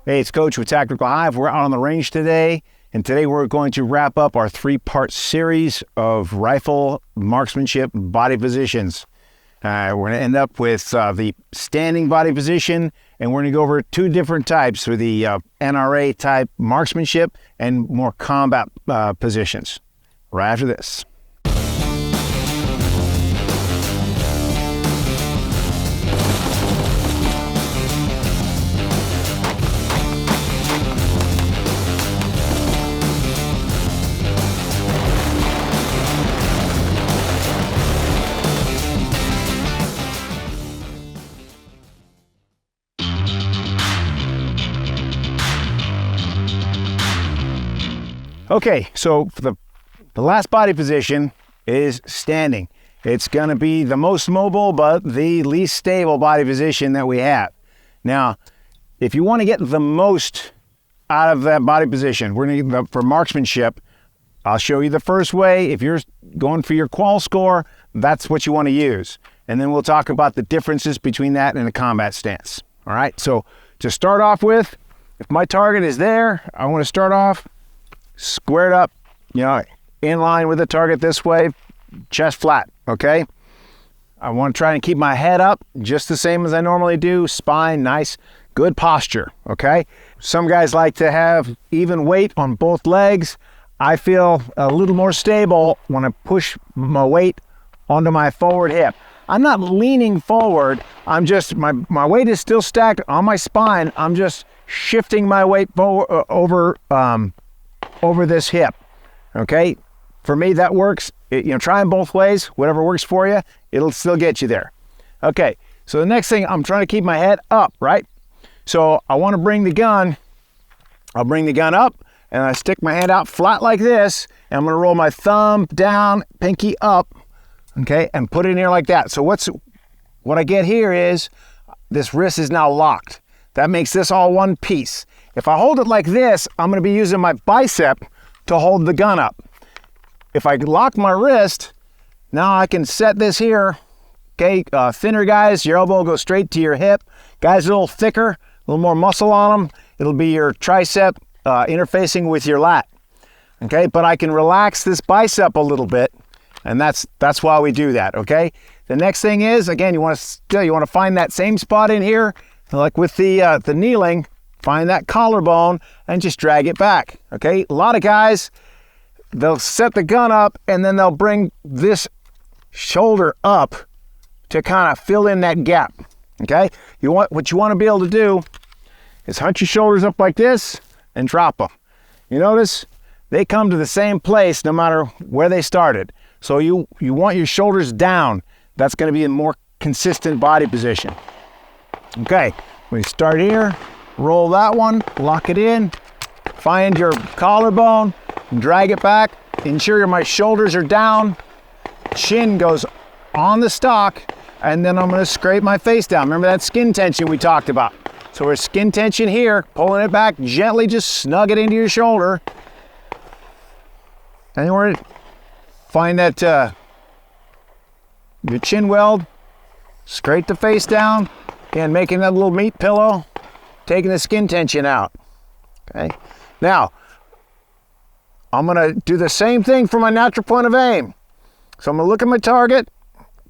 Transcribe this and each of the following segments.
Hey, it's Coach with Tactical Hyve. We're out on the range today, and today we're going to wrap up our three-part series of rifle marksmanship body positions. We're going to end up with the standing body position, and we're going to go over two different types for the NRA type marksmanship and more combat positions right after this. Okay, so for the last body position is standing. It's going to be the most mobile, but the least stable body position that we have. Now, if you want to get the most out of that body position, we're going to for marksmanship, I'll show you the first way. If you're going for your qual score, that's what you want to use. And then we'll talk about the differences between that and a combat stance. All right, so to start off with, if my target is there, I want to start off squared up, in line with the target this way, chest flat, okay? I want to try and keep my head up just the same as I normally do, spine nice, good posture, okay? Some guys like to have even weight on both legs. I feel a little more stable when I push my weight onto my forward hip. I'm not leaning forward, I'm just, my weight is still stacked on my spine, I'm just shifting my weight forward, over this hip, okay? For me, that works. Try them both ways. Whatever works for you, it'll still get you there. Okay, so the next thing, I'm trying to keep my head up, right? So I want to bring the gun. I'll bring the gun up, and I stick my hand out flat like this, and I'm going to roll my thumb down, pinky up, okay, and put it in here like that. So what I get here is this wrist is now locked. That makes this all one piece. If I hold it like this, I'm going to be using my bicep to hold the gun up. If I lock my wrist, now I can set this here. Okay, thinner guys, your elbow will go straight to your hip. Guys a little thicker, a little more muscle on them, it'll be your tricep interfacing with your lat. Okay, but I can relax this bicep a little bit, and that's why we do that. Okay, the next thing is, again, you want to find that same spot in here, like with the kneeling. Find that collarbone and just drag it back, okay? A lot of guys, they'll set the gun up and then they'll bring this shoulder up to kind of fill in that gap, okay? What you want to be able to do is hunch your shoulders up like this and drop them. You notice they come to the same place no matter where they started. So you want your shoulders down. That's going to be a more consistent body position. Okay, we start here. Roll that one, lock it in, find your collarbone, drag it back, ensure my shoulders are down, chin goes on the stock, and then I'm going to scrape my face down. Remember that skin tension we talked about? So we're skin tension here, pulling it back, gently just snug it into your shoulder. And then we're find that your chin weld, scrape the face down, and making that little meat pillow. Taking the skin tension out, okay? Now, I'm gonna do the same thing for my natural point of aim. So I'm gonna look at my target,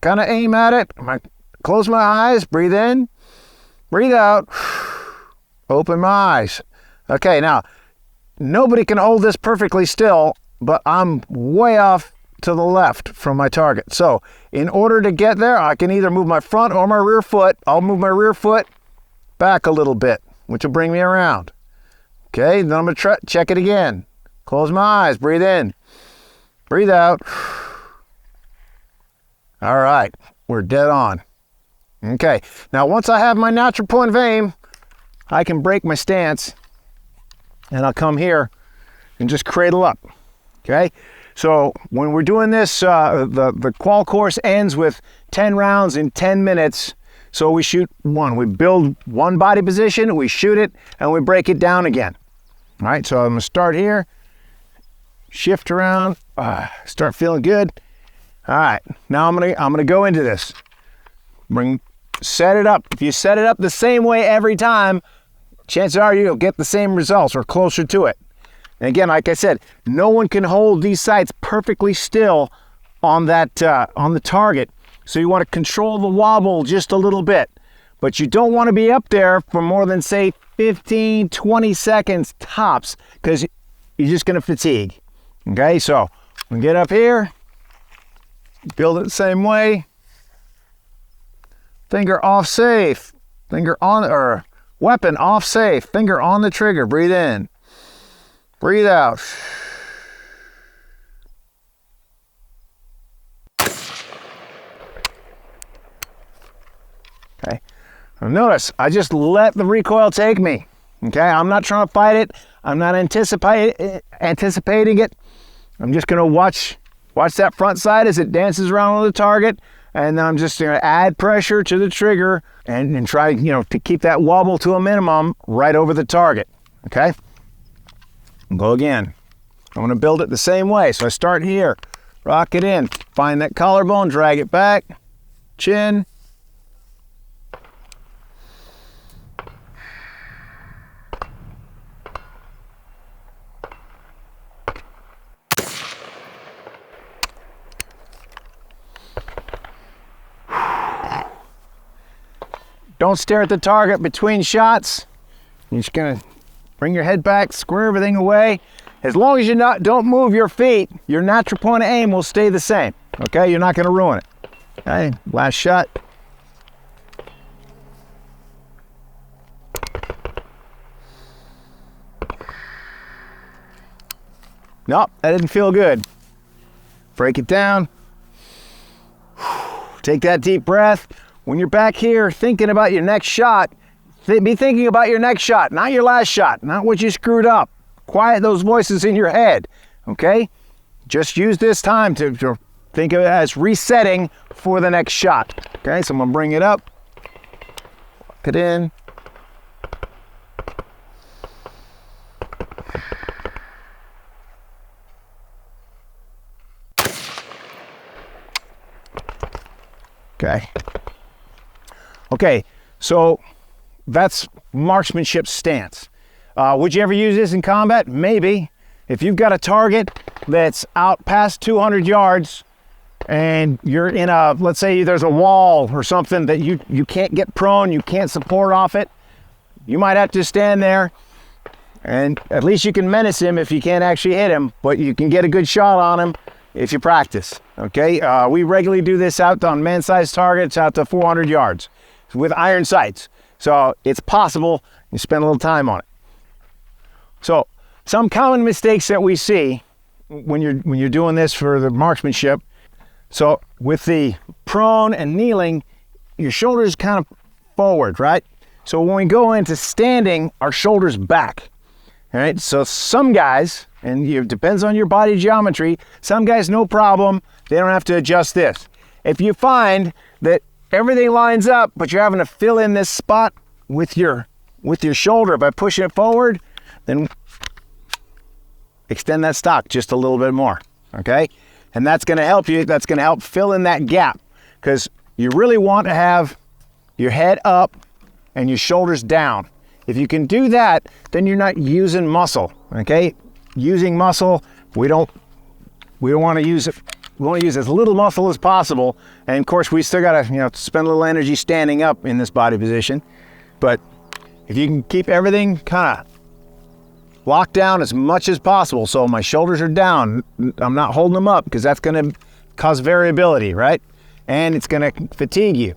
kind of aim at it. I'm gonna close my eyes, breathe in, breathe out, open my eyes. Okay, now, nobody can hold this perfectly still, but I'm way off to the left from my target. So in order to get there, I can either move my front or my rear foot. I'll move my rear foot back a little bit, which will bring me around. Okay, then I'm going to check it again. Close my eyes, breathe in, breathe out. All right, we're dead on. Okay, now once I have my natural point of aim, I can break my stance and I'll come here and just cradle up. Okay, so when we're doing this, the qual course ends with 10 rounds in 10 minutes. So we shoot one. We build one body position, we shoot it, and we break it down again. All right, so I'm gonna start here, shift around, start feeling good. All right, now I'm gonna go into this. Set it up. If you set it up the same way every time, chances are you'll get the same results or closer to it. And again, like I said, no one can hold these sights perfectly still on that on the target. So you want to control the wobble just a little bit. But you don't want to be up there for more than, say, 15, 20 seconds tops, because you're just going to fatigue. Okay, so we get up here, build it the same way. Finger off safe, finger on, or weapon off safe, finger on the trigger, breathe in, breathe out. Okay. Notice, I just let the recoil take me. Okay, I'm not trying to fight it. I'm not anticipating it. I'm just gonna watch that front side as it dances around on the target, and then I'm just gonna add pressure to the trigger and try, to keep that wobble to a minimum right over the target. Okay, and go again. I'm gonna build it the same way. So I start here, rock it in, find that collarbone, drag it back, chin. Don't stare at the target between shots. You're just gonna bring your head back, square everything away. As long as you don't move your feet, your natural point of aim will stay the same. Okay, you're not gonna ruin it. Okay, last shot. Nope, that didn't feel good. Break it down. Take that deep breath. When you're back here thinking about your next shot, be thinking about your next shot, not your last shot, not what you screwed up. Quiet those voices in your head, okay? Just use this time to think of it as resetting for the next shot. Okay, so I'm gonna bring it up, lock it in. Okay. Okay, so that's marksmanship stance. Would you ever use this in combat? Maybe. If you've got a target that's out past 200 yards and you're in let's say there's a wall or something that you can't get prone, you can't support off it, you might have to stand there, and at least you can menace him if you can't actually hit him, but you can get a good shot on him if you practice, okay? We regularly do this out on man-sized targets out to 400 yards. With iron sights, so it's possible you spend a little time on it. So some common mistakes that we see when you're doing this for the marksmanship. So with the prone and kneeling, your shoulders kind of forward, right? So when we go into standing, our shoulders back. All right. So some guys, and it depends on your body geometry, some guys no problem, they don't have to adjust this. If you find that everything lines up, but you're having to fill in this spot with your shoulder by pushing it forward, then extend that stock just a little bit more, okay? And that's gonna help you, that's gonna help fill in that gap, because you really want to have your head up and your shoulders down. If you can do that, then you're not using muscle, okay? Using muscle, we don't want to use it. We want to use as little muscle as possible, and of course we still got to spend a little energy standing up in this body position. But if you can keep everything kind of locked down as much as possible, so my shoulders are down, I'm not holding them up, because that's going to cause variability, right? And it's going to fatigue you.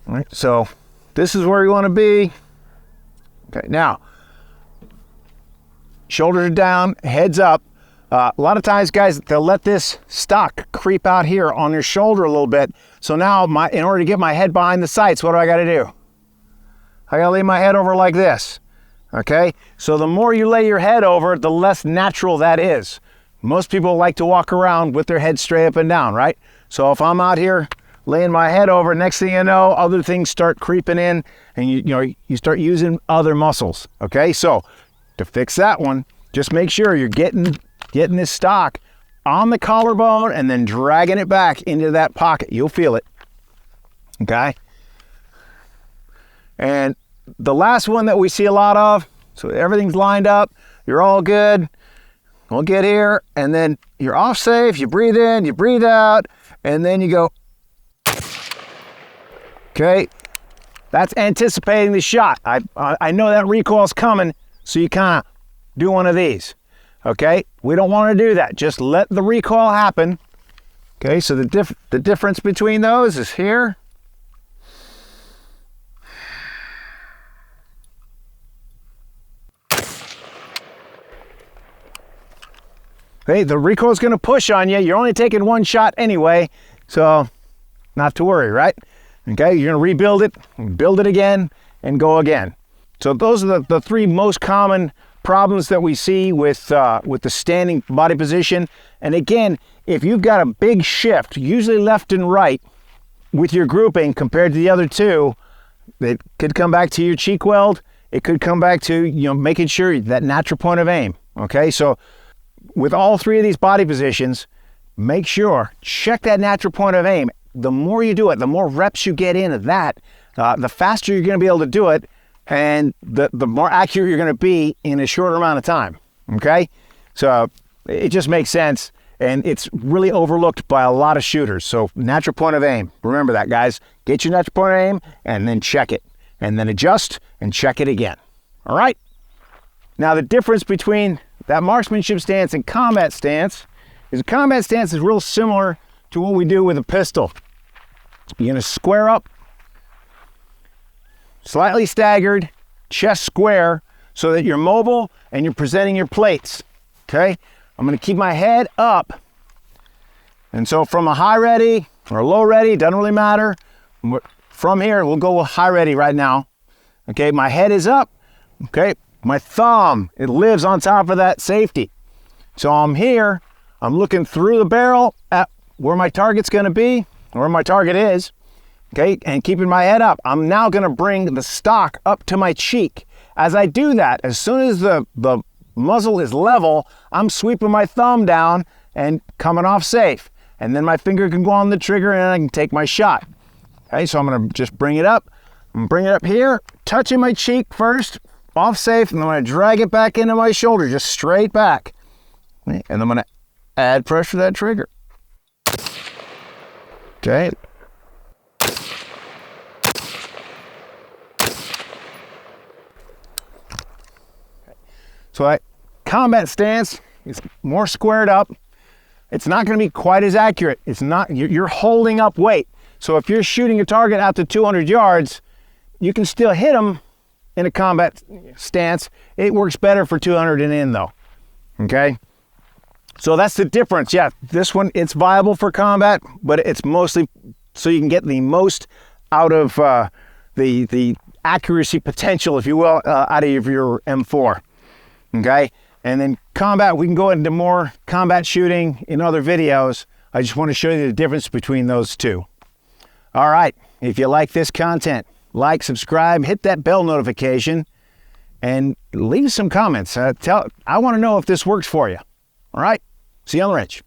All right, so this is where you want to be. Okay, now shoulders are down, heads up. A lot of times, guys, they'll let this stock creep out here on your shoulder a little bit. So now, in order to get my head behind the sights, what do I got to do? I got to lay my head over like this, okay? So the more you lay your head over, the less natural that is. Most people like to walk around with their head straight up and down, right? So if I'm out here laying my head over, next thing you know, other things start creeping in, and you start using other muscles, okay? So to fix that one, just make sure you're getting this stock on the collarbone and then dragging it back into that pocket. You'll feel it, okay? And the last one that we see a lot of, so everything's lined up, you're all good. We'll get here, and then you're off safe, you breathe in, you breathe out, and then you go. Okay, that's anticipating the shot. I know that recoil's coming, so you kind of do one of these. Okay, we don't want to do that. Just let the recoil happen. Okay, so the difference between those is here. Okay, the recoil is going to push on you. You're only taking one shot anyway, so not to worry, right? Okay, you're going to rebuild it, build it again, and go again. So those are the three most common problems that we see with the standing body position. And again, if you've got a big shift, usually left and right, with your grouping compared to the other two, it could come back to your cheek weld. It could come back to, making sure that natural point of aim. Okay, so with all three of these body positions, make sure, check that natural point of aim. The more you do it, the more reps you get in of that, the faster you're going to be able to do it, and the more accurate you're going to be in a shorter amount of time. Okay? So it just makes sense, and it's really overlooked by a lot of shooters. So natural point of aim. Remember that, guys. Get your natural point of aim, and then check it. And then adjust, and check it again. All right? Now the difference between that marksmanship stance and combat stance is a combat stance is real similar to what we do with a pistol. You're going to square up, slightly staggered, chest square, so that you're mobile and you're presenting your plates. Okay? I'm going to keep my head up. And so from a high ready or a low ready, doesn't really matter. From here, we'll go with high ready right now. Okay, my head is up. Okay, my thumb, it lives on top of that safety. So I'm here, I'm looking through the barrel at where my target's gonna be, where my target is, okay, and keeping my head up. I'm now gonna bring the stock up to my cheek. As I do that, as soon as the muzzle is level, I'm sweeping my thumb down and coming off safe. And then my finger can go on the trigger and I can take my shot. Okay, so I'm gonna just bring it up. I'm gonna bring it up here, touching my cheek first, off safe, and I'm going to drag it back into my shoulder, just straight back. And I'm going to add pressure to that trigger. Okay. So that combat stance is more squared up. It's not going to be quite as accurate. It's not, you're holding up weight. So if you're shooting a target out to 200 yards, you can still hit them in a combat stance. It works better for 200 and in though. Okay? So that's the difference. Yeah, this one, it's viable for combat, but it's mostly so you can get the most out of the accuracy potential, if you will, out of your M4. Okay? And then combat, we can go into more combat shooting in other videos. I just want to show you the difference between those two. All right, if you like this content, like, subscribe, hit that bell notification, and leave some comments. I want to know if this works for you. All right? See you on the range.